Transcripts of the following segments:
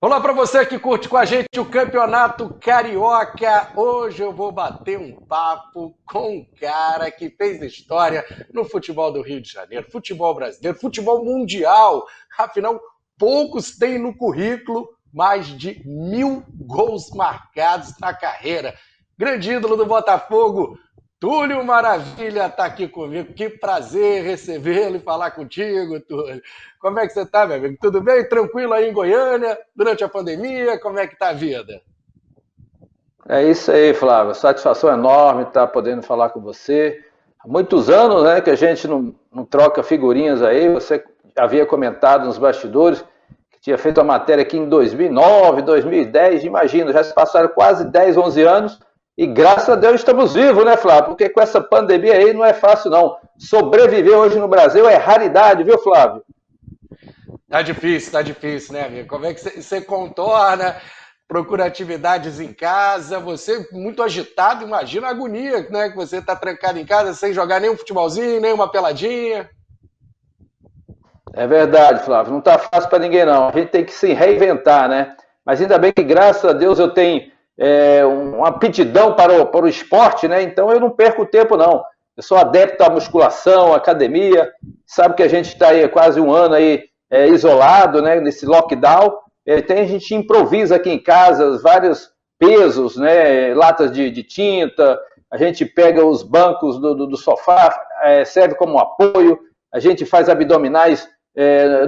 Olá para você que curte com a gente o Campeonato Carioca. Hoje eu vou bater um papo com um cara que fez história no futebol do Rio de Janeiro, futebol brasileiro, futebol mundial. Afinal, poucos têm no currículo mais de 1.000 gols marcados na carreira. Grande ídolo do Botafogo, Túlio Maravilha está aqui comigo. Que prazer recebê-lo e falar contigo, Túlio. Como é que você está, meu amigo? Tudo bem? Tranquilo aí em Goiânia? Durante a pandemia? Como é que está a vida? É isso aí, Flávio. Satisfação enorme estar podendo falar com você. Há muitos anos, né, que a gente não troca figurinhas aí. Você havia comentado nos bastidores que tinha feito a matéria aqui em 2009, 2010. Imagina, já se passaram quase 10, 11 anos. E graças a Deus estamos vivos, né, Flávio? Porque com essa pandemia aí não é fácil, não. Sobreviver hoje no Brasil é raridade, viu, Flávio? Tá difícil, né, amigo? Como é que você contorna? Procura atividades em casa, você muito agitado, imagina a agonia, né? Que você tá trancado em casa sem jogar nem um futebolzinho, nem uma peladinha. É verdade, Flávio. Não tá fácil para ninguém, não. A gente tem que se reinventar, né? Mas ainda bem que, graças a Deus, eu tenho uma aptidão para o esporte, né? Então eu não perco tempo, não. Eu sou adepto à musculação, à academia. Sabe que a gente está aí há quase um ano aí isolado, né? Nesse lockdown. A gente improvisa aqui em casa vários pesos, né? Latas de tinta. A gente pega os bancos do sofá, serve como apoio. A gente faz abdominais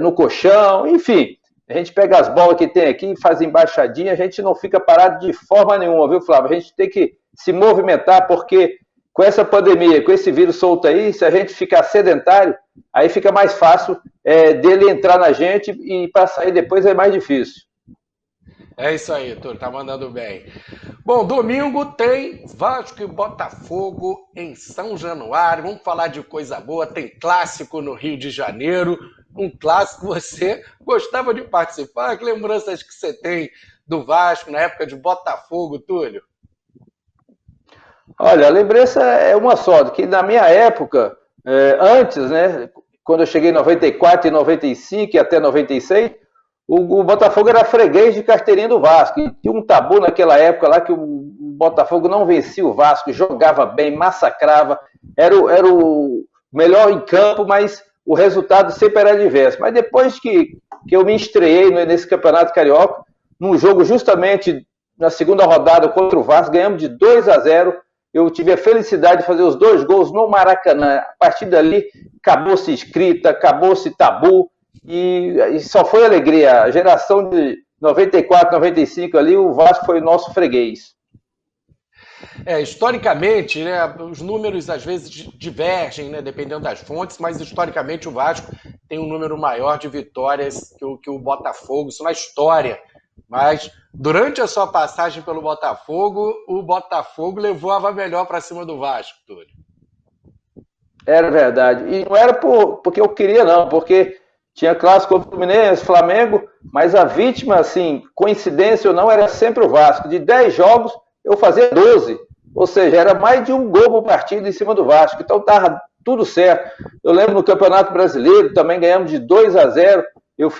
no colchão, enfim. A gente pega as bolas que tem aqui, faz embaixadinha, a gente não fica parado de forma nenhuma, viu, Flávio? A gente tem que se movimentar, porque com essa pandemia, com esse vírus solto aí, se a gente ficar sedentário, aí fica mais fácil dele entrar na gente e para sair depois é mais difícil. É isso aí, Túlio, tá mandando bem. Bom, domingo tem Vasco e Botafogo em São Januário. Vamos falar de coisa boa. Tem clássico no Rio de Janeiro. Um clássico, você gostava de participar? Que lembranças que você tem do Vasco na época de Botafogo, Túlio? Olha, a lembrança é uma só, que na minha época, antes, né, quando eu cheguei em 94 e 95 e até 96, o Botafogo era freguês de carteirinha do Vasco. E tinha um tabu naquela época lá que o Botafogo não vencia o Vasco, jogava bem, massacrava, era o melhor em campo, mas o resultado sempre era adverso. Mas depois que eu me estreiei nesse Campeonato Carioca, num jogo justamente na segunda rodada contra o Vasco, ganhamos de 2-0. Eu tive a felicidade de fazer os 2 gols no Maracanã. A partir dali, acabou-se escrita, acabou-se tabu, e só foi alegria. A geração de 94, 95 ali, o Vasco foi o nosso freguês. Historicamente, né, os números às vezes divergem, né, dependendo das fontes, mas historicamente o Vasco tem um número maior de vitórias que o Botafogo, isso na história. Mas durante a sua passagem pelo Botafogo, o Botafogo levou a melhor para cima do Vasco, Túlio. Era verdade. E não era porque eu queria, não, porque tinha clássico contra o Fluminense, Flamengo, mas a vítima, assim, coincidência ou não, era sempre o Vasco. De 10 jogos, eu fazia 12. Ou seja, era mais de um gol por partida em cima do Vasco. Então estava tudo certo. Eu lembro no Campeonato Brasileiro, também ganhamos de 2-0. Eu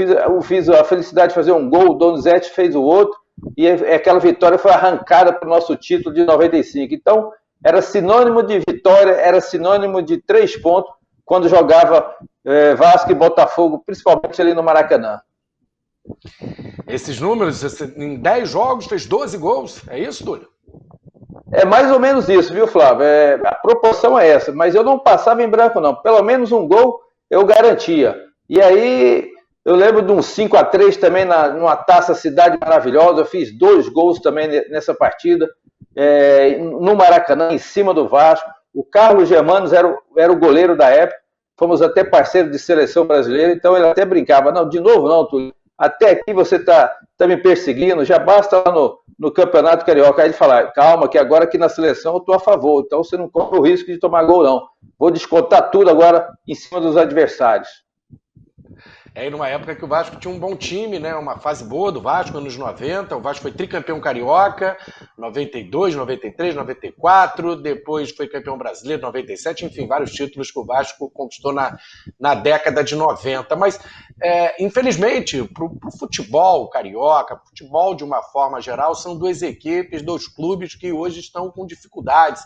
fiz a felicidade de fazer um gol, o Donizete fez o outro, e aquela vitória foi arrancada para o nosso título de 95. Então, era sinônimo de vitória, era sinônimo de 3 pontos quando jogava Vasco e Botafogo, principalmente ali no Maracanã. Esses números, em 10 jogos, fez 12 gols, é isso, Túlio? É mais ou menos isso, viu, Flávio? A proporção é essa, mas eu não passava em branco, não. Pelo menos um gol eu garantia. E aí, eu lembro de um 5-3 também numa Taça Cidade Maravilhosa. Eu fiz 2 gols também nessa partida, no Maracanã, em cima do Vasco. O Carlos Germanos era o goleiro da época. Fomos até parceiro de seleção brasileira, então ele até brincava. Não, de novo não, Túlio. Até aqui você tá me perseguindo, já basta lá no Campeonato Carioca. Aí ele fala, calma, que agora aqui na seleção eu tô a favor, então você não corre o risco de tomar gol, não. Vou descontar tudo agora em cima dos adversários. Aí numa época que o Vasco tinha um bom time, né? Uma fase boa do Vasco, anos 90. O Vasco foi tricampeão carioca, 92, 93, 94. Depois foi campeão brasileiro, 97. Enfim, vários títulos que o Vasco conquistou na década de 90. Mas Infelizmente, para o futebol carioca, para o futebol de uma forma geral, são duas equipes, dois clubes que hoje estão com dificuldades.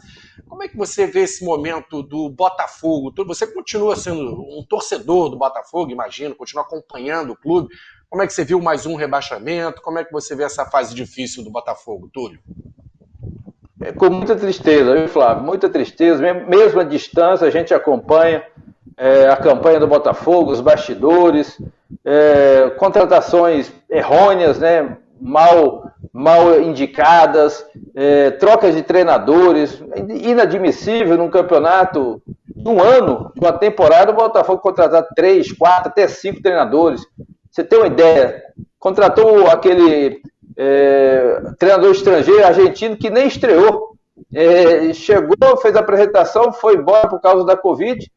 Como é que você vê esse momento do Botafogo? Você continua sendo um torcedor do Botafogo, imagino, continua acompanhando o clube. Como é que você viu mais um rebaixamento? Como é que você vê essa fase difícil do Botafogo, Túlio? Com muita tristeza, viu, Flávio? Muita tristeza. Mesmo à distância, a gente acompanha a campanha do Botafogo, os bastidores, contratações errôneas, né? Mal indicadas, trocas de treinadores, inadmissível num campeonato de um ano, de uma temporada, o Botafogo contratar 3, 4, até 5 treinadores. Você tem uma ideia? Contratou aquele treinador estrangeiro, argentino, que nem estreou. Chegou, fez a apresentação, foi embora por causa da Covid,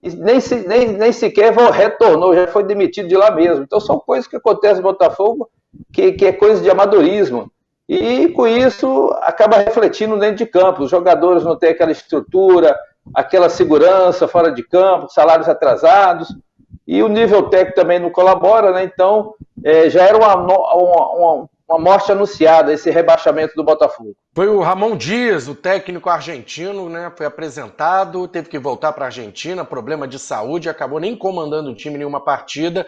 e nem sequer retornou, já foi demitido de lá mesmo. Então são coisas que acontecem no Botafogo, que é coisa de amadorismo. E com isso acaba refletindo dentro de campo. Os jogadores não têm aquela estrutura, aquela segurança fora de campo, salários atrasados, e o nível técnico também não colabora, né? Então já era uma morte anunciada, esse rebaixamento do Botafogo. Foi o Ramon Dias, o técnico argentino, né? Foi apresentado, teve que voltar para a Argentina, problema de saúde, acabou nem comandando o time em nenhuma partida.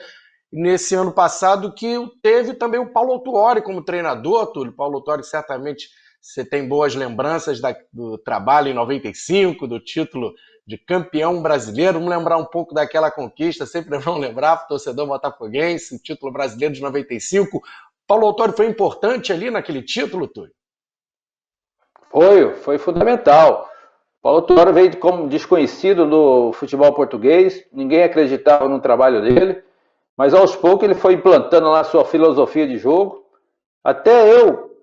Nesse ano passado que teve também o Paulo Autuori como treinador, Túlio. Paulo Autuori, certamente você tem boas lembranças do trabalho em 95, do título de campeão brasileiro. Vamos lembrar um pouco daquela conquista, sempre vamos lembrar, torcedor botafoguense, o título brasileiro de 95. Paulo Autuori foi importante ali naquele título, Túlio? Foi fundamental. Paulo Autuori veio como desconhecido no futebol português, ninguém acreditava no trabalho dele, mas aos poucos ele foi implantando lá a sua filosofia de jogo. Até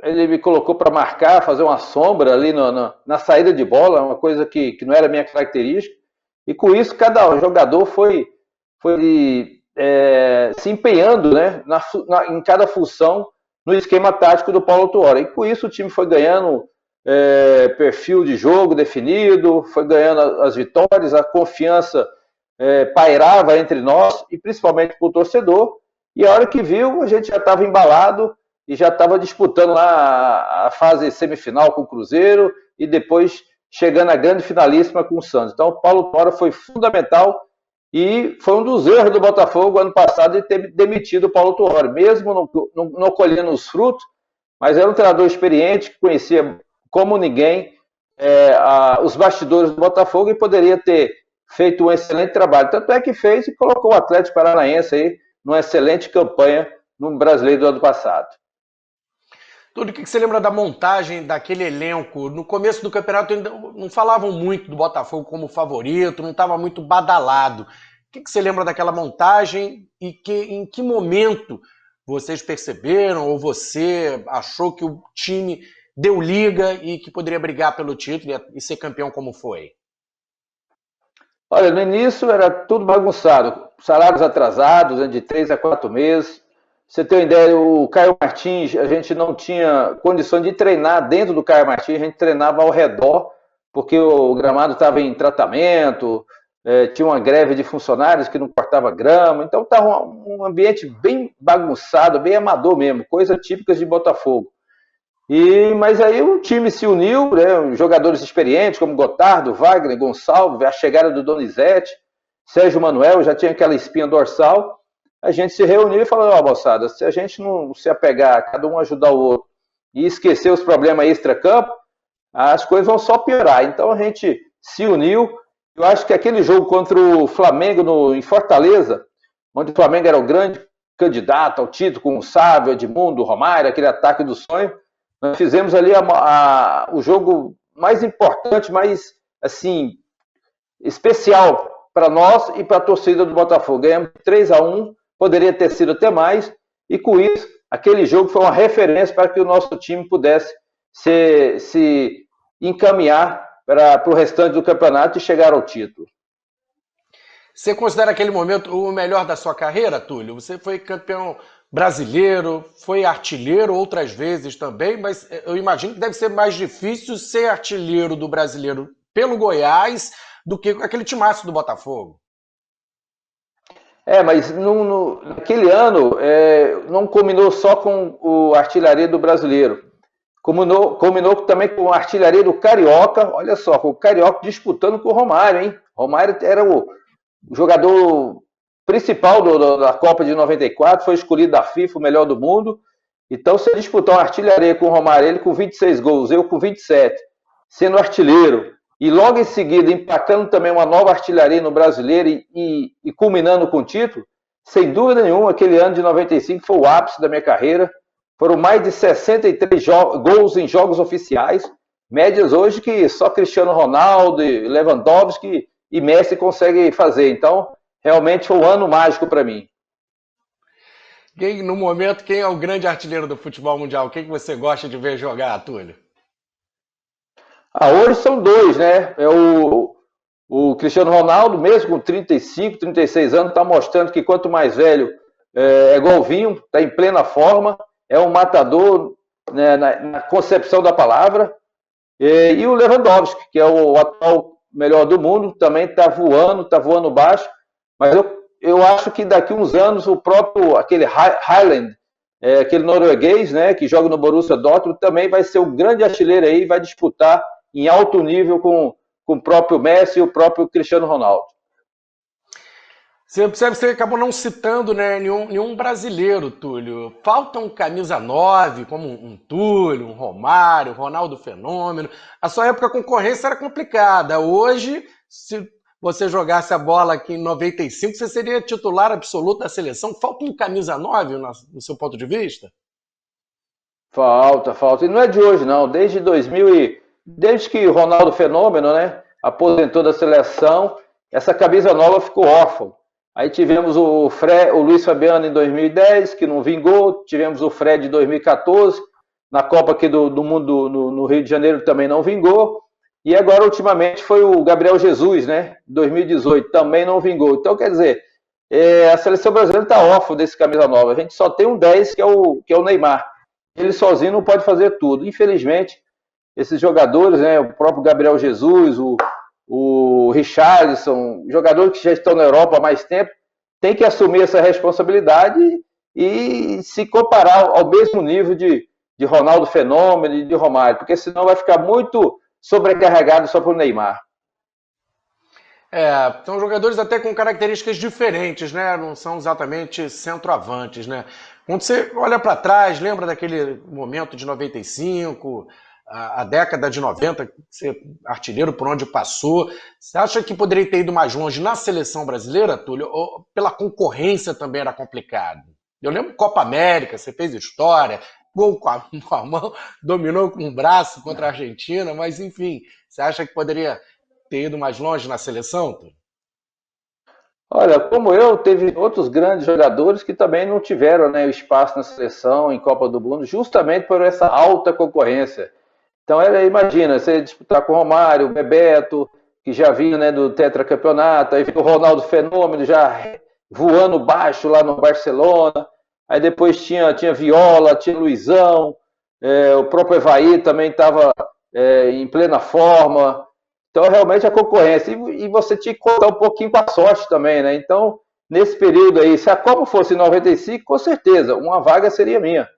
ele me colocou para marcar, fazer uma sombra ali na saída de bola, uma coisa que não era minha característica. E com isso, cada jogador foi se empenhando, né, em cada função no esquema tático do Paulo Autuori. E com isso o time foi ganhando perfil de jogo definido, foi ganhando as vitórias, a confiança pairava entre nós e principalmente para o torcedor. E a hora que viu, a gente já estava embalado e já estava disputando lá a fase semifinal com o Cruzeiro e depois chegando à grande finalíssima com o Santos. Então o Paulo Autuori foi fundamental e foi um dos erros do Botafogo ano passado de ter demitido o Paulo Autuori, mesmo não colhendo os frutos, mas era um treinador experiente que conhecia como ninguém os bastidores do Botafogo e poderia ter feito um excelente trabalho. Tanto é que fez e colocou o Atlético Paranaense aí numa excelente campanha no Brasileiro do ano passado. Túlio, o que você lembra da montagem daquele elenco? No começo do campeonato ainda não falavam muito do Botafogo como favorito, não estava muito badalado. O que você lembra daquela montagem e em que momento vocês perceberam ou você achou que o time deu liga e que poderia brigar pelo título e ser campeão como foi? Olha, no início era tudo bagunçado, salários atrasados, de 3 a 4 meses. Você tem uma ideia, o Caio Martins, a gente não tinha condições de treinar dentro do Caio Martins, a gente treinava ao redor, porque o gramado estava em tratamento, tinha uma greve de funcionários que não cortava grama, então estava um ambiente bem bagunçado, bem amador mesmo, coisa típica de Botafogo. Mas aí o time se uniu, né, jogadores experientes como Gotardo, Wagner, Gonçalves, a chegada do Donizete, Sérgio Manuel, já tinha aquela espinha dorsal. A gente se reuniu e falou, moçada, se a gente não se apegar, cada um ajudar o outro e esquecer os problemas extra-campo, as coisas vão só piorar. Então a gente se uniu. Eu acho que aquele jogo contra o Flamengo em Fortaleza, onde o Flamengo era o grande candidato ao título, com o Sávio, Edmundo, Romário, aquele ataque do sonho, nós fizemos ali o jogo mais importante, mais assim, especial para nós e para a torcida do Botafogo. Ganhamos 3-1, poderia ter sido até mais, e com isso, aquele jogo foi uma referência para que o nosso time pudesse se encaminhar para o restante do campeonato e chegar ao título. Você considera aquele momento o melhor da sua carreira, Túlio? Você foi campeão brasileiro, foi artilheiro outras vezes também, mas eu imagino que deve ser mais difícil ser artilheiro do brasileiro pelo Goiás do que com aquele timaço do Botafogo. Mas naquele ano não combinou só com o artilharia do brasileiro. Combinou também com a artilharia do Carioca. Olha só, com o Carioca disputando com o Romário, hein? Romário era o jogador principal da Copa de 94, foi escolhido da FIFA, o melhor do mundo. Então, se disputar uma artilharia com o Romário, ele com 26 gols, eu com 27, sendo artilheiro, e logo em seguida empacando também uma nova artilharia no brasileiro e culminando com o título, sem dúvida nenhuma, aquele ano de 95 foi o ápice da minha carreira. Foram mais de 63 gols em jogos oficiais, médias hoje que só Cristiano Ronaldo, Lewandowski e Messi conseguem fazer. Então, realmente foi um ano mágico para mim. No momento, quem é o grande artilheiro do futebol mundial? Quem que você gosta de ver jogar, Túlio? Hoje são dois, né? O Cristiano Ronaldo, mesmo com 35, 36 anos, está mostrando que quanto mais velho é golvinho, está em plena forma, é um matador, né, na concepção da palavra. E o Lewandowski, que é o atual melhor do mundo, também está voando baixo, mas eu acho que daqui uns anos o próprio, aquele Haaland, aquele norueguês, né, que joga no Borussia Dortmund, também vai ser o grande artilheiro aí, vai disputar em alto nível com o próprio Messi e o próprio Cristiano Ronaldo. Você acabou não citando, né, nenhum brasileiro, Túlio. Falta um camisa 9, como um Túlio, um Romário, Ronaldo Fenômeno. A sua época a concorrência era complicada. Hoje, se você jogasse a bola aqui em 95, você seria titular absoluto da seleção. Falta um camisa 9, no seu ponto de vista? Falta. E não é de hoje, não. Desde que o Ronaldo Fenômeno, né, aposentou da seleção, essa camisa nova ficou órfã. Aí tivemos o Luiz Fabiano em 2010, que não vingou. Tivemos o Fred em 2014, na Copa aqui do Mundo no Rio de Janeiro também não vingou. E agora, ultimamente, foi o Gabriel Jesus, né? 2018, também não vingou. Então, quer dizer, a seleção brasileira está órfã desse camisa nova. A gente só tem um 10, que é o Neymar. Ele sozinho não pode fazer tudo. Infelizmente, esses jogadores, né? O próprio Gabriel Jesus, o Richarlison, jogadores que já estão na Europa há mais tempo, tem que assumir essa responsabilidade e se comparar ao mesmo nível de Ronaldo Fenômeno e de Romário, porque senão vai ficar muito sobrecarregado só para o Neymar. São jogadores até com características diferentes, né? Não são exatamente centroavantes, né? Quando você olha para trás, lembra daquele momento de 95, a década de 90, ser artilheiro por onde passou. Você acha que poderia ter ido mais longe na seleção brasileira, Túlio? Ou pela concorrência também era complicado? Eu lembro Copa América, você fez história, gol com a mão, dominou com o braço contra a Argentina, mas enfim, você acha que poderia ter ido mais longe na seleção, Túlio? Olha, como eu, teve outros grandes jogadores que também não tiveram, né, o espaço na seleção, em Copa do Mundo, justamente por essa alta concorrência. Então, imagina, você disputar com o Romário, o Bebeto, que já vinha, né, do tetracampeonato, aí o Ronaldo Fenômeno já voando baixo lá no Barcelona, aí depois tinha Viola, tinha Luizão, o próprio Evaí também estava em plena forma. Então, realmente, a concorrência. E você tinha que contar um pouquinho com a sorte também, né? Então, nesse período aí, se a Copa fosse em 95, com certeza, uma vaga seria minha.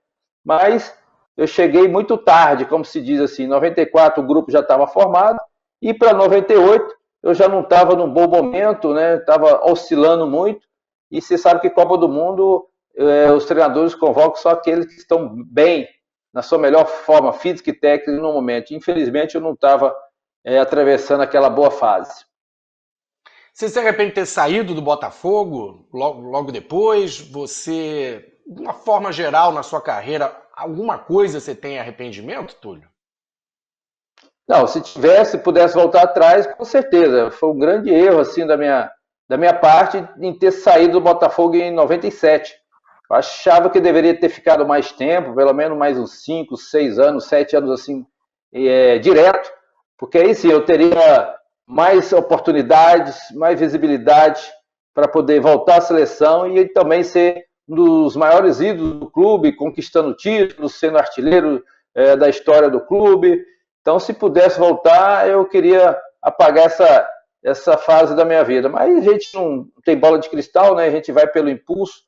Mas eu cheguei muito tarde, como se diz assim. Em 94 o grupo já estava formado, e para 98 eu já não estava num bom momento, né? Estava oscilando muito. E você sabe que Copa do Mundo, os treinadores convocam só aqueles que estão bem, na sua melhor forma física e técnica no momento. Infelizmente, eu não estava atravessando aquela boa fase. Você se arrepende de ter saído do Botafogo logo depois? Você, de uma forma geral na sua carreira, alguma coisa você tem arrependimento, Túlio? Não, se pudesse voltar atrás, com certeza. Foi um grande erro assim da minha parte em ter saído do Botafogo em 97. Eu achava que deveria ter ficado mais tempo, pelo menos mais uns 5, 6 anos, 7 anos assim, direto. Porque aí sim eu teria mais oportunidades, mais visibilidade para poder voltar à seleção e também ser um dos maiores ídolos do clube, conquistando títulos, sendo artilheiro da história do clube. Então, se pudesse voltar, eu queria apagar essa fase da minha vida. Mas a gente não tem bola de cristal, né? A gente vai pelo impulso.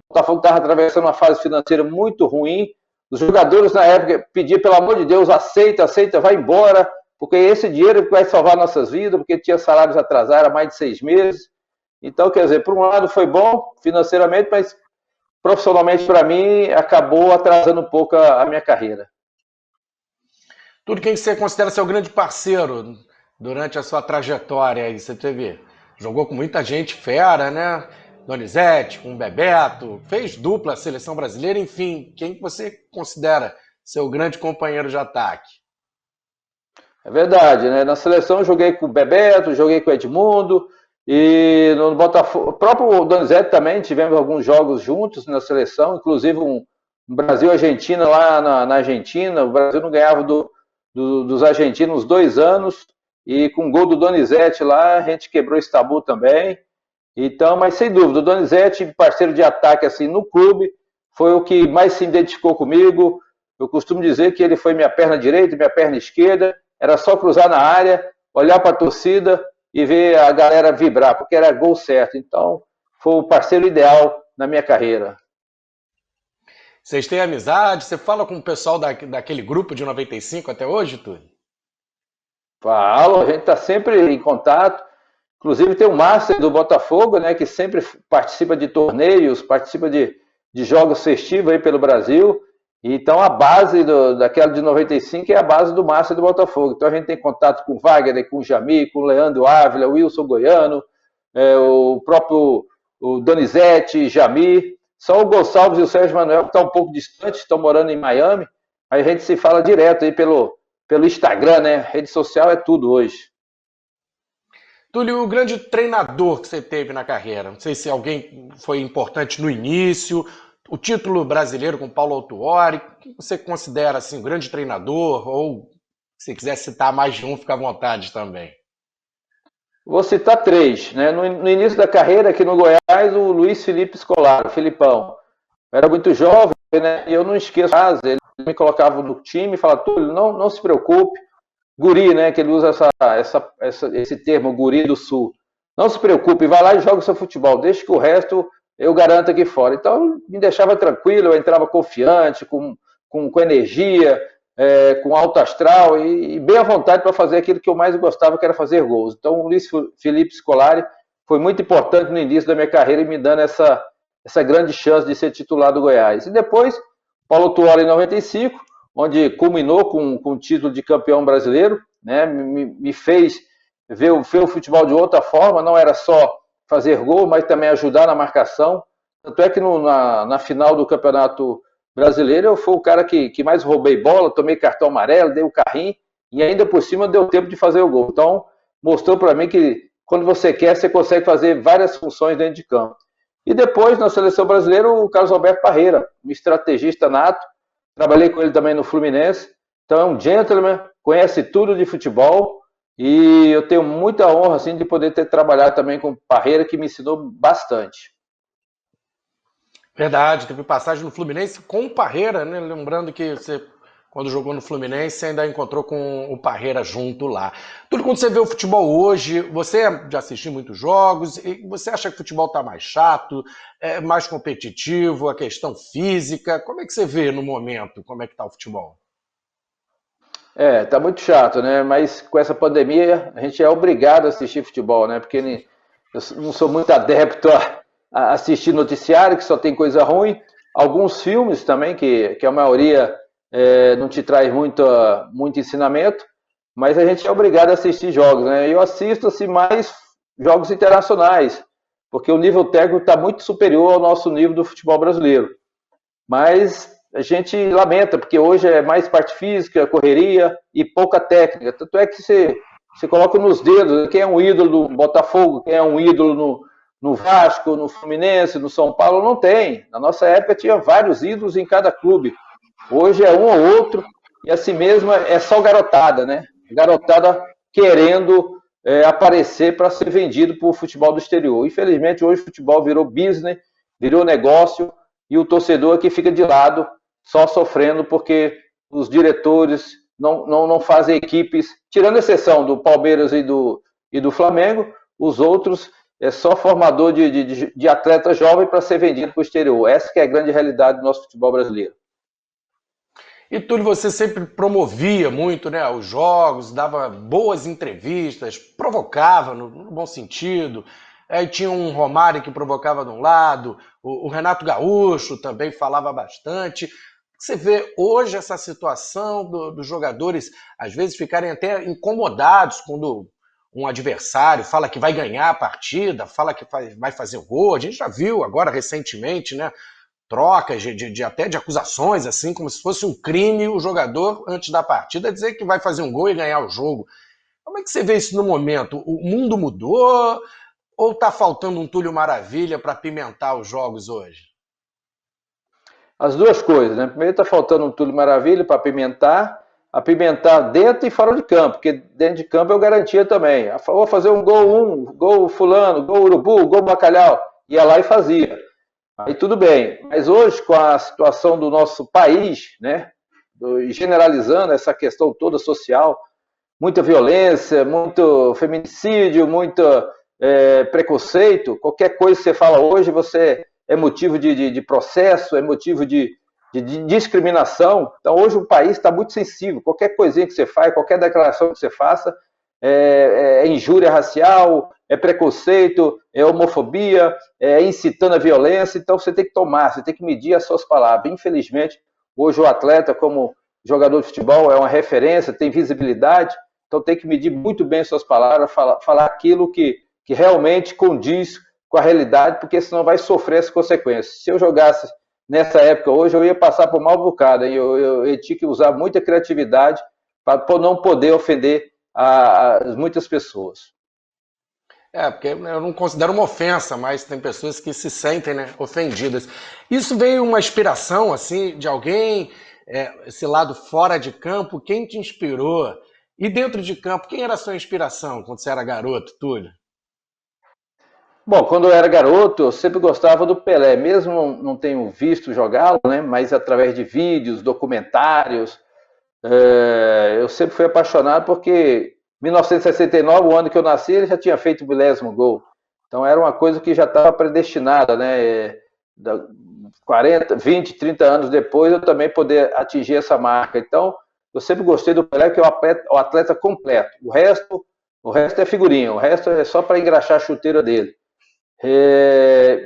O Botafogo estava atravessando uma fase financeira muito ruim. Os jogadores na época pediam, pelo amor de Deus, aceita, vai embora, porque esse dinheiro vai salvar nossas vidas, porque tinha salários atrasados há mais de 6 meses. Então, quer dizer, por um lado foi bom financeiramente, mas profissionalmente para mim acabou atrasando um pouco a minha carreira. Tudo quem você considera seu grande parceiro durante a sua trajetória aí, você jogou com muita gente fera, né? Donizete, com o Bebeto, fez dupla seleção brasileira, enfim, quem você considera seu grande companheiro de ataque? É verdade, né? Na seleção eu joguei com o Bebeto, joguei com o Edmundo, e no Botafogo, o próprio Donizete também, tivemos alguns jogos juntos na seleção, inclusive um Brasil-Argentina lá na Argentina. O Brasil não ganhava dos argentinos 2 anos, e com o gol do Donizete lá, a gente quebrou esse tabu também. Então, mas sem dúvida, o Donizete, parceiro de ataque assim no clube, foi o que mais se identificou comigo. Eu costumo dizer que ele foi minha perna direita, minha perna esquerda, era só cruzar na área, olhar para a torcida e ver a galera vibrar, porque era gol certo. Então, foi o parceiro ideal na minha carreira. Vocês têm amizade? Você fala com o pessoal daquele grupo de 95 até hoje, Túlio? Falo, a gente está sempre em contato. Inclusive tem o Master do Botafogo, né, que sempre participa de torneios, participa de jogos festivos aí pelo Brasil. Então a base daquela de 95 é a base do Master do Botafogo. Então a gente tem contato com o Wagner, com o Jamir, com o Leandro Ávila, o Wilson Goiano, o próprio Donizete, Jamir. Só o Gonçalves e o Sérgio Manuel que estão um pouco distantes, estão morando em Miami. Aí a gente se fala direto aí pelo Instagram, né? Rede social é tudo hoje. Túlio, o grande treinador que você teve na carreira, não sei se alguém foi importante no início, o título brasileiro com Paulo Autuori, o que você considera assim, um grande treinador, ou se quiser citar mais de um, fica à vontade também. Vou citar 3, né? No início da carreira aqui no Goiás, o Luiz Felipe Scolari, o Filipão. Eu era muito jovem, né? E eu não esqueço, ele me colocava no time e falava, Túlio, não se preocupe, guri, né, que ele usa esse termo, guri do sul. Não se preocupe, vai lá e joga o seu futebol, deixa que o resto eu garanto aqui fora. Então, me deixava tranquilo, eu entrava confiante, com energia, com alto astral e bem à vontade para fazer aquilo que eu mais gostava, que era fazer gols. Então, o Luiz Felipe Scolari foi muito importante no início da minha carreira e me dando essa grande chance de ser titular do Goiás. E depois, Paulo Autuori em 95, onde culminou com o título de campeão brasileiro, né? Me fez ver o futebol de outra forma, não era só fazer gol, mas também ajudar na marcação. Tanto é que na final do Campeonato Brasileiro eu fui o cara que mais roubei bola, tomei cartão amarelo, dei o carrinho e ainda por cima deu tempo de fazer o gol. Então mostrou para mim que quando você quer, você consegue fazer várias funções dentro de campo. E depois, na seleção brasileira, o Carlos Alberto Parreira, um estrategista nato. Trabalhei com ele também no Fluminense. Então é um gentleman, conhece tudo de futebol. E eu tenho muita honra assim, de poder ter trabalhado também com o Parreira, que me ensinou bastante. Verdade, teve passagem no Fluminense com o Parreira, né? Lembrando que você, quando jogou no Fluminense, ainda encontrou com o Parreira junto lá. Tudo quando você vê o futebol hoje, você já assistiu muitos jogos, e você acha que o futebol está mais chato, mais competitivo, a questão física? Como é que você vê no momento, como é que está o futebol? Tá muito chato, né? Mas com essa pandemia, a gente é obrigado a assistir futebol, né? Porque eu não sou muito adepto a assistir noticiário, que só tem coisa ruim. Alguns filmes também, que a maioria não te traz muito ensinamento, mas a gente é obrigado a assistir jogos, né? Eu assisto assim, mais jogos internacionais, porque o nível técnico está muito superior ao nosso nível do futebol brasileiro. Mas a gente lamenta, porque hoje é mais parte física, correria e pouca técnica. Tanto é que você coloca nos dedos quem é um ídolo do Botafogo, quem é um ídolo no Vasco, no Fluminense, no São Paulo. Não tem. Na nossa época tinha vários ídolos em cada clube. Hoje é um ou outro, e assim mesmo é só garotada, né? Garotada querendo aparecer para ser vendido para o futebol do exterior. Infelizmente, hoje o futebol virou business, virou negócio, e o torcedor aqui fica de lado, só sofrendo porque os diretores não fazem equipes, tirando a exceção do Palmeiras e do e do Flamengo, os outros é só formador de atleta jovem para ser vendido para o exterior. Essa que é a grande realidade do nosso futebol brasileiro. E Túlio, você sempre promovia muito, né, os jogos, dava boas entrevistas, provocava no bom sentido. Aí tinha um Romário que provocava de um lado, o Renato Gaúcho também falava bastante. Você vê hoje essa situação dos jogadores às vezes ficarem até incomodados quando um adversário fala que vai ganhar a partida, fala que vai fazer gol. A gente já viu agora recentemente, né? Trocas até de acusações, assim, como se fosse um crime o jogador, antes da partida, dizer que vai fazer um gol e ganhar o jogo. Como é que você vê isso no momento? O mundo mudou ou está faltando um Túlio Maravilha para pimentar os jogos hoje? As duas coisas, né? Primeiro está faltando um Túlio Maravilha para apimentar dentro e fora de campo, porque dentro de campo eu garantia também. Vou fazer um gol fulano, gol urubu, gol bacalhau. Ia lá e fazia. Aí tudo bem, mas hoje com a situação do nosso país, né, generalizando essa questão toda social, muita violência, muito feminicídio, muito preconceito, qualquer coisa que você fala hoje, você é motivo de processo, é motivo de discriminação. Então hoje o país está muito sensível, qualquer coisinha que você faz, qualquer declaração que você faça, é injúria racial, é preconceito, é homofobia, é incitando a violência. Então você tem que tomar, você tem que medir as suas palavras. Infelizmente, hoje o atleta, como jogador de futebol, é uma referência, tem visibilidade, então tem que medir muito bem as suas palavras, falar aquilo que realmente condiz com a realidade, porque senão vai sofrer as consequências. Se eu jogasse nessa época hoje, eu ia passar por mal bocado, eu tinha que usar muita criatividade para não poder ofender muitas pessoas. Porque eu não considero uma ofensa, mas tem pessoas que se sentem, né, ofendidas. Isso veio uma inspiração, assim, de alguém, esse lado fora de campo, quem te inspirou? E dentro de campo, quem era a sua inspiração quando você era garoto, Túlio? Bom, quando eu era garoto, eu sempre gostava do Pelé, mesmo não tenho visto jogá-lo, né, mas através de vídeos, documentários, eu sempre fui apaixonado porque 1969, o ano que eu nasci, ele já tinha feito o 10º gol. Então era uma coisa que já estava predestinada, né? 40, 20, 30 anos depois eu também poder atingir essa marca. Então eu sempre gostei do Pelé, que é o atleta completo. O resto é figurinha, o resto é só para engraxar a chuteira dele.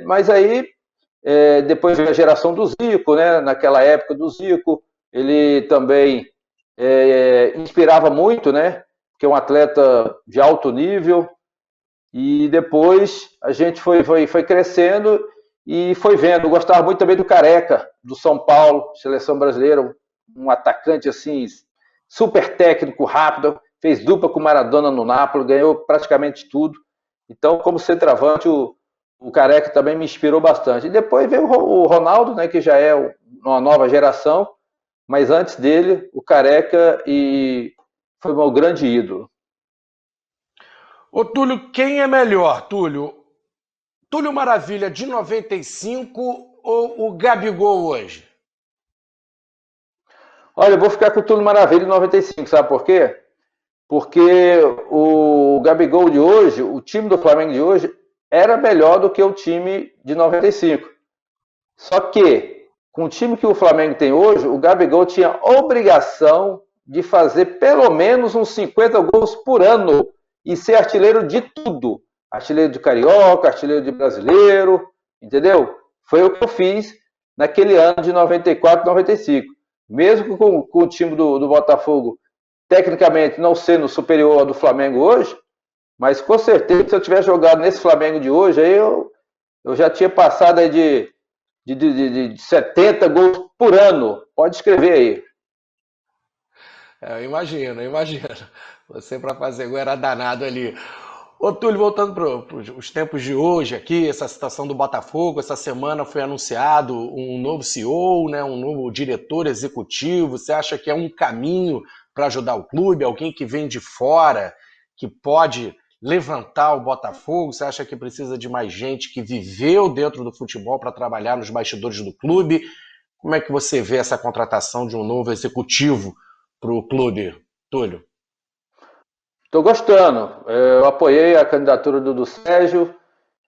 Mas aí, depois veio a geração do Zico, né? Naquela época do Zico, ele também inspirava muito, né? Que é um atleta de alto nível. E depois a gente foi crescendo e foi vendo. Eu gostava muito também do Careca, do São Paulo, seleção brasileira, um atacante assim, super técnico, rápido, fez dupla com o Maradona no Napoli, ganhou praticamente tudo. Então, como centroavante, o Careca também me inspirou bastante. E depois veio o Ronaldo, né, que já é uma nova geração, mas antes dele, o Careca foi o meu grande ídolo. Ô, Túlio, quem é melhor, Túlio? Túlio Maravilha de 95 ou o Gabigol hoje? Olha, eu vou ficar com o Túlio Maravilha de 95, sabe por quê? Porque o Gabigol de hoje, o time do Flamengo de hoje, era melhor do que o time de 95. Só que, com o time que o Flamengo tem hoje, o Gabigol tinha obrigação de fazer pelo menos uns 50 gols por ano e ser artilheiro de tudo. Artilheiro de Carioca, artilheiro de Brasileiro, entendeu? Foi o que eu fiz naquele ano de 94, 95. Mesmo com o time do Botafogo, tecnicamente não sendo superior ao do Flamengo hoje, mas com certeza se eu tivesse jogado nesse Flamengo de hoje, aí eu já tinha passado aí de 70 gols por ano. Pode escrever aí. Eu imagino. Você para fazer gol era danado ali. Ô, Túlio, voltando para os tempos de hoje aqui, essa situação do Botafogo, essa semana foi anunciado um novo CEO, né, um novo diretor executivo. Você acha que é um caminho para ajudar o clube, alguém que vem de fora, que pode levantar o Botafogo? Você acha que precisa de mais gente que viveu dentro do futebol para trabalhar nos bastidores do clube? Como é que você vê essa contratação de um novo executivo para o clube, Túlio? Estou gostando. Eu apoiei a candidatura do Sérgio,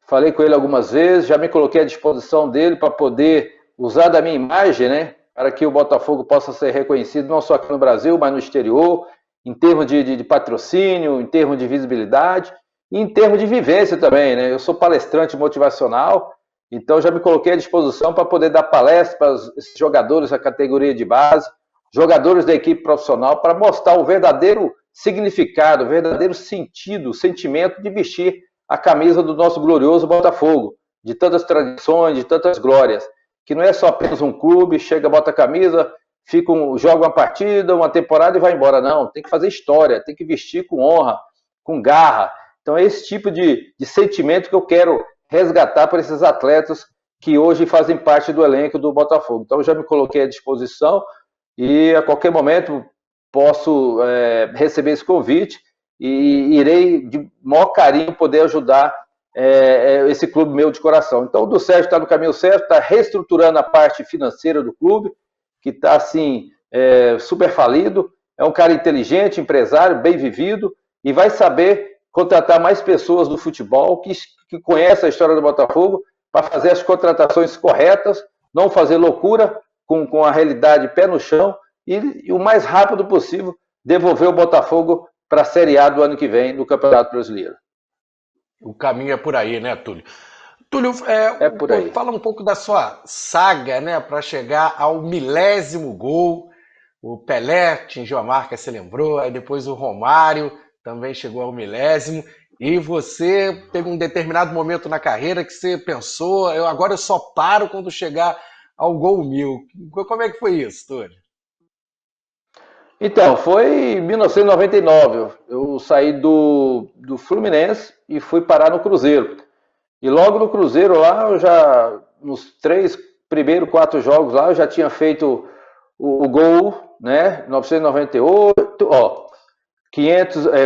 falei com ele algumas vezes, já me coloquei à disposição dele para poder usar da minha imagem, né? Para que o Botafogo possa ser reconhecido não só aqui no Brasil, mas no exterior, em termos de patrocínio, em termos de visibilidade e em termos de vivência também, né? Eu sou palestrante motivacional, então já me coloquei à disposição para poder dar palestra para os jogadores da categoria de base, jogadores da equipe profissional, para mostrar o verdadeiro significado, o verdadeiro sentido, o sentimento de vestir a camisa do nosso glorioso Botafogo, de tantas tradições, de tantas glórias, que não é só apenas um clube, chega, bota a camisa, joga uma partida, uma temporada e vai embora. Não, tem que fazer história, tem que vestir com honra, com garra. Então é esse tipo de sentimento que eu quero resgatar para esses atletas que hoje fazem parte do elenco do Botafogo. Então eu já me coloquei à disposição e a qualquer momento posso receber esse convite e irei de maior carinho poder ajudar esse clube meu de coração. Então o do Sérgio está no caminho certo, está reestruturando a parte financeira do clube, que está assim, super falido. É um cara inteligente, empresário, bem vivido, e vai saber contratar mais pessoas do futebol que conhecem a história do Botafogo para fazer as contratações corretas, não fazer loucura com a realidade pé no chão e o mais rápido possível devolver o Botafogo para a Série A do ano que vem do Campeonato Brasileiro. O caminho é por aí, né, Túlio? Túlio, por aí. Fala um pouco da sua saga, né, para chegar ao 1000º gol. O Pelé atingiu a marca, você lembrou, aí depois o Romário também chegou ao 1000º, e você teve um determinado momento na carreira que você pensou, agora eu só paro quando chegar ao gol 1000. Como é que foi isso, Túlio? Então, foi em 1999. Eu saí do Fluminense e fui parar no Cruzeiro. E logo no Cruzeiro lá, nos 4 jogos lá, eu já tinha feito o gol, né? 998,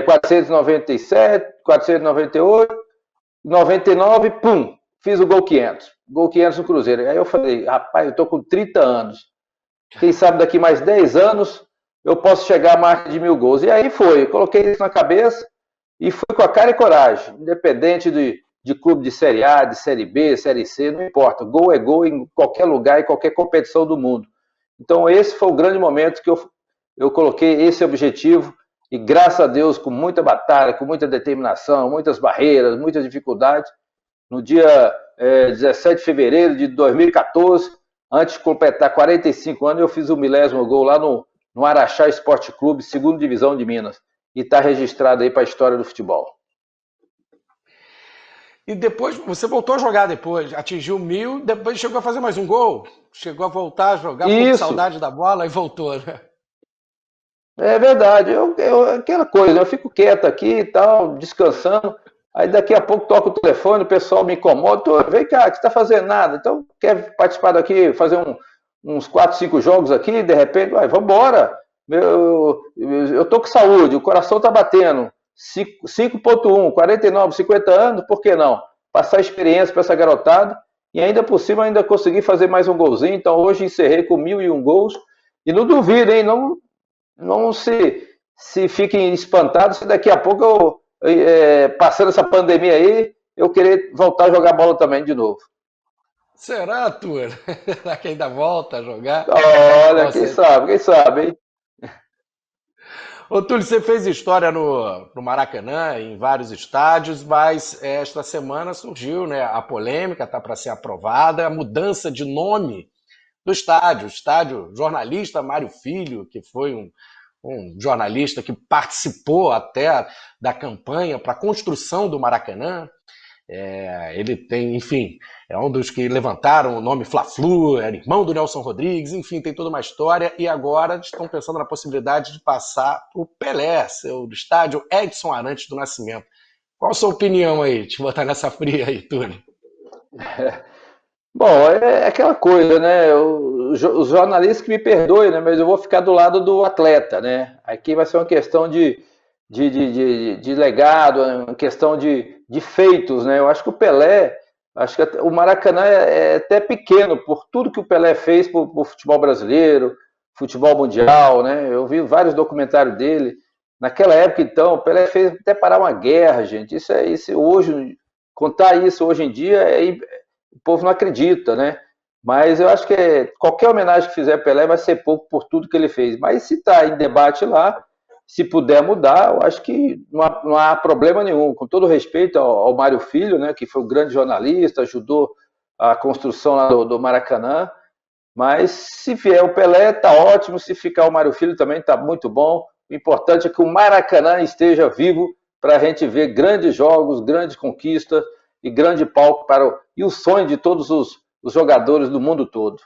497, 498, 99, pum, fiz o gol 500. Gol 500 no Cruzeiro. Aí eu falei, rapaz, eu tô com 30 anos. Quem sabe daqui mais 10 anos eu posso chegar à marca de 1000 gols. E aí foi, eu coloquei isso na cabeça e fui com a cara e coragem, independente de clube de Série A, de Série B, Série C, não importa. Gol é gol em qualquer lugar, em qualquer competição do mundo. Então esse foi o grande momento que eu coloquei esse objetivo e graças a Deus, com muita batalha, com muita determinação, muitas barreiras, muitas dificuldades, no dia 17 de fevereiro de 2014, antes de completar 45 anos, eu fiz o 1000º gol lá no Araxá Esporte Clube, 2ª Divisão de Minas. E está registrado aí para a história do futebol. E depois, você voltou a jogar depois, atingiu 1000, depois chegou a fazer mais um gol, chegou a voltar a jogar, ficou com saudade da bola e voltou, né? É verdade, aquela coisa, eu fico quieto aqui e tal, descansando, aí daqui a pouco toca o telefone, o pessoal me incomoda, vem cá, que você está fazendo nada, então quer participar daqui, fazer uns 4, 5 jogos aqui, de repente, vamos embora, eu tô com saúde, o coração tá batendo, 5.1, 49, 50 anos, por que não? Passar experiência para essa garotada, e ainda por cima ainda consegui fazer mais um golzinho, então hoje encerrei com 1001 gols, e não duvido, hein, não se fiquem espantados se daqui a pouco, passando essa pandemia aí, eu querer voltar a jogar bola também de novo. Será, Túlio? Será que ainda volta a jogar? Olha, nossa, quem sabe, hein? Ô, Túlio, você fez história no Maracanã, em vários estádios, mas esta semana surgiu, né, a polêmica, está para ser aprovada, a mudança de nome do estádio. O estádio jornalista Mário Filho, que foi um jornalista que participou até da campanha para a construção do Maracanã. Ele tem, enfim, é um dos que levantaram o nome Fla-Flu, era irmão do Nelson Rodrigues, enfim, tem toda uma história, e agora estão pensando na possibilidade de passar para o Pelé, seu estádio Edson Arantes do Nascimento. Qual a sua opinião aí, de botar nessa fria aí, Túlio? Bom, é aquela coisa, né? Os jornalistas que me perdoem, né? Mas eu vou ficar do lado do atleta, né? Aqui vai ser uma questão de legado, uma questão de feitos, né? Eu acho que o Pelé, acho que o Maracanã é até pequeno por tudo que o Pelé fez pro futebol brasileiro, futebol mundial, né? Eu vi vários documentários dele, Naquela época, então, o Pelé fez até parar uma guerra, gente. Isso hoje, contar isso hoje em dia, o povo não acredita, né? Mas eu acho que qualquer homenagem que fizer a Pelé vai ser pouco por tudo que ele fez. Mas se está em debate lá, se puder mudar, eu acho que não há problema nenhum. Com todo respeito ao Mário Filho, né, que foi um grande jornalista, ajudou a construção lá do Maracanã. Mas se vier o Pelé, tá ótimo. Se ficar o Mário Filho também tá muito bom. O importante é que o Maracanã esteja vivo para a gente ver grandes jogos, grandes conquistas e grande palco e o sonho de todos os jogadores do mundo todo.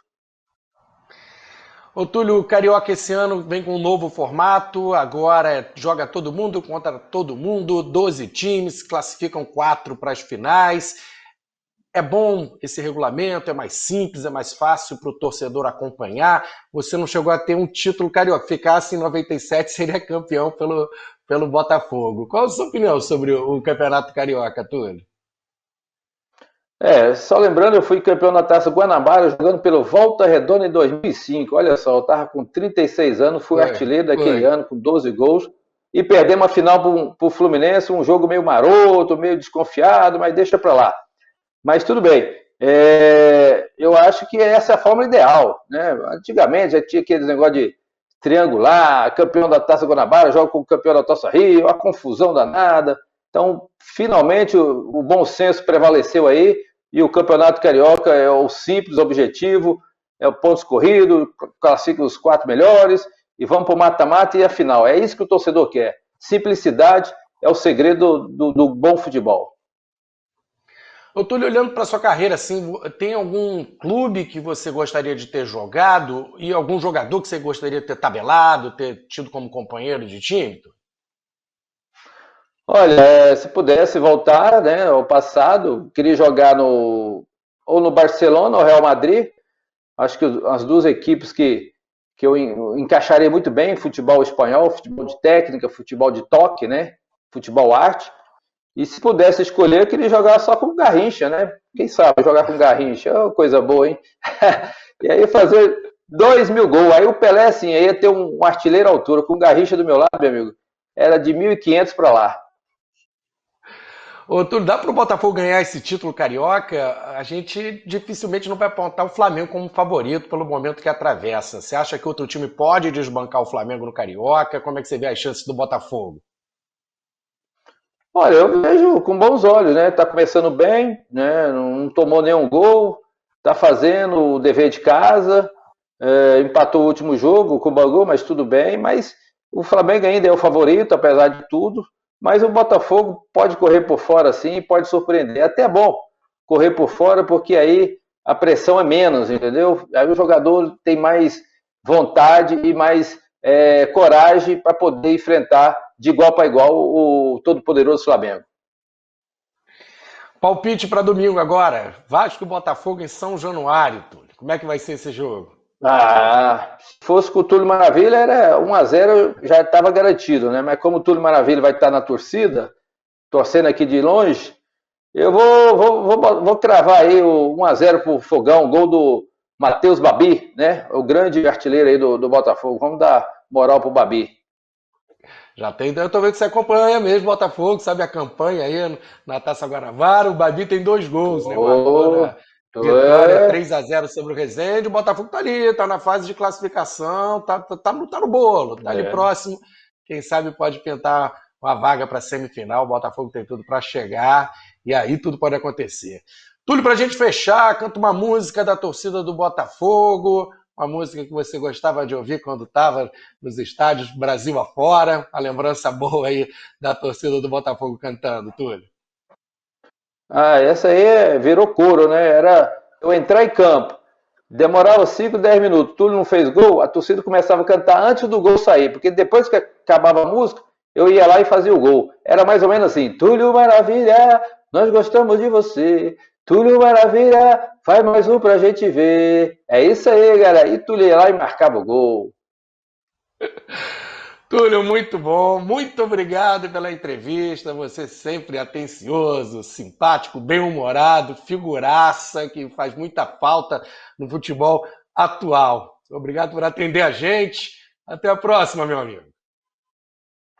Ô Túlio, o Carioca esse ano vem com um novo formato, agora joga todo mundo contra todo mundo, 12 times, classificam 4 para as finais. É bom esse regulamento, é mais simples, é mais fácil para o torcedor acompanhar. Você não chegou a ter um título carioca. Ficasse em 97, seria campeão pelo Botafogo. Qual a sua opinião sobre o Campeonato Carioca, Túlio? Só lembrando, eu fui campeão da Taça Guanabara jogando pelo Volta Redonda em 2005. Olha só, eu estava com 36 anos, fui artilheiro daquele ano com 12 gols e perdemos a final para o Fluminense, um jogo meio maroto, meio desconfiado, mas deixa para lá. Mas tudo bem. Eu acho que essa é a forma ideal, né? Antigamente já tinha aqueles negócio de triangular, campeão da Taça Guanabara joga com o campeão da Taça Rio, a confusão danada. Então, finalmente, o bom senso prevaleceu aí e o Campeonato Carioca é o simples objetivo, é o pontos corrido, classifica os 4 melhores e vamos para o mata-mata e a final. É isso que o torcedor quer. Simplicidade é o segredo do bom futebol. Eu estou olhando para sua carreira, assim, tem algum clube que você gostaria de ter jogado e algum jogador que você gostaria de ter tabelado, ter tido como companheiro de time? Olha, se pudesse voltar, né, ao passado, queria jogar ou no Barcelona ou Real Madrid. Acho que as duas equipes que eu encaixaria muito bem, futebol espanhol, futebol de técnica, futebol de toque, né, futebol arte. E se pudesse escolher, eu queria jogar só com Garrincha, né? Quem sabe jogar com Garrincha? Oh, coisa boa, hein? E aí fazer 2.000 gols. Aí o Pelé, assim, ia ter um artilheiro à altura. Com Garrincha do meu lado, meu amigo, era de 1.500 para lá. Ô, Túlio, dá para o Botafogo ganhar esse título carioca? A gente dificilmente não vai apontar o Flamengo como favorito pelo momento que atravessa. Você acha que outro time pode desbancar o Flamengo no Carioca? Como é que você vê as chances do Botafogo? Olha, eu vejo com bons olhos, né? Tá começando bem, né? Não tomou nenhum gol, tá fazendo o dever de casa, empatou o último jogo com o Bangu, mas tudo bem. Mas o Flamengo ainda é o favorito, apesar de tudo. Mas o Botafogo pode correr por fora sim, pode surpreender. É até bom correr por fora, porque aí a pressão é menos, entendeu? Aí o jogador tem mais vontade e mais coragem para poder enfrentar de igual para igual o todo-poderoso Flamengo. Palpite para domingo agora. Vasco e Botafogo em São Januário, Túlio. Como é que vai ser esse jogo? Se fosse com o Túlio Maravilha, era 1-0, já estava garantido, né? Mas como o Túlio Maravilha vai estar na torcida, torcendo aqui de longe, eu vou cravar aí o 1-0 pro Fogão, gol do Matheus Babi, né? O grande artilheiro aí do Botafogo. Vamos dar moral pro Babi. Já tem, eu tô vendo que você acompanha mesmo o Botafogo, sabe a campanha aí na Taça Guanabara. O Babi tem 2 gols, né? Marcou na vitória 3-0 sobre o Resende. O Botafogo tá ali, tá na fase de classificação, tá no bolo, tá ali próximo. Quem sabe pode pintar uma vaga para semifinal. O Botafogo tem tudo para chegar e aí tudo pode acontecer. Túlio, pra gente fechar, canta uma música da torcida do Botafogo. Uma música que você gostava de ouvir quando estava nos estádios Brasil afora, a lembrança boa aí da torcida do Botafogo cantando, Túlio. Essa aí virou couro, né? Era eu entrar em campo, demorava 5, 10 minutos, Túlio não fez gol, a torcida começava a cantar antes do gol sair, porque depois que acabava a música, eu ia lá e fazia o gol. Era mais ou menos assim: Túlio Maravilha, nós gostamos de você. Túlio Maravilha, faz mais um pra gente ver. É isso aí, galera. E Túlio ia lá e marcava o gol. Túlio, muito bom. Muito obrigado pela entrevista. Você sempre atencioso, simpático, bem-humorado, figuraça, que faz muita falta no futebol atual. Obrigado por atender a gente. Até a próxima, meu amigo.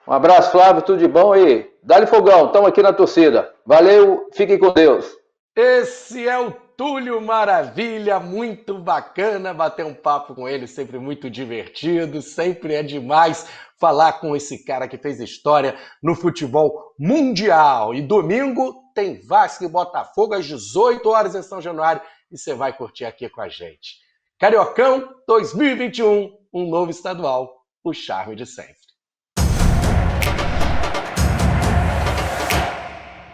Um abraço, Flávio, tudo de bom aí. Dá-lhe fogão, estamos aqui na torcida. Valeu, fiquem com Deus. Esse é o Túlio Maravilha, muito bacana bater um papo com ele, sempre muito divertido, sempre é demais falar com esse cara que fez história no futebol mundial. E domingo tem Vasco e Botafogo às 18 horas em São Januário e você vai curtir aqui com a gente. Cariocão 2021, um novo estadual, o charme de sempre.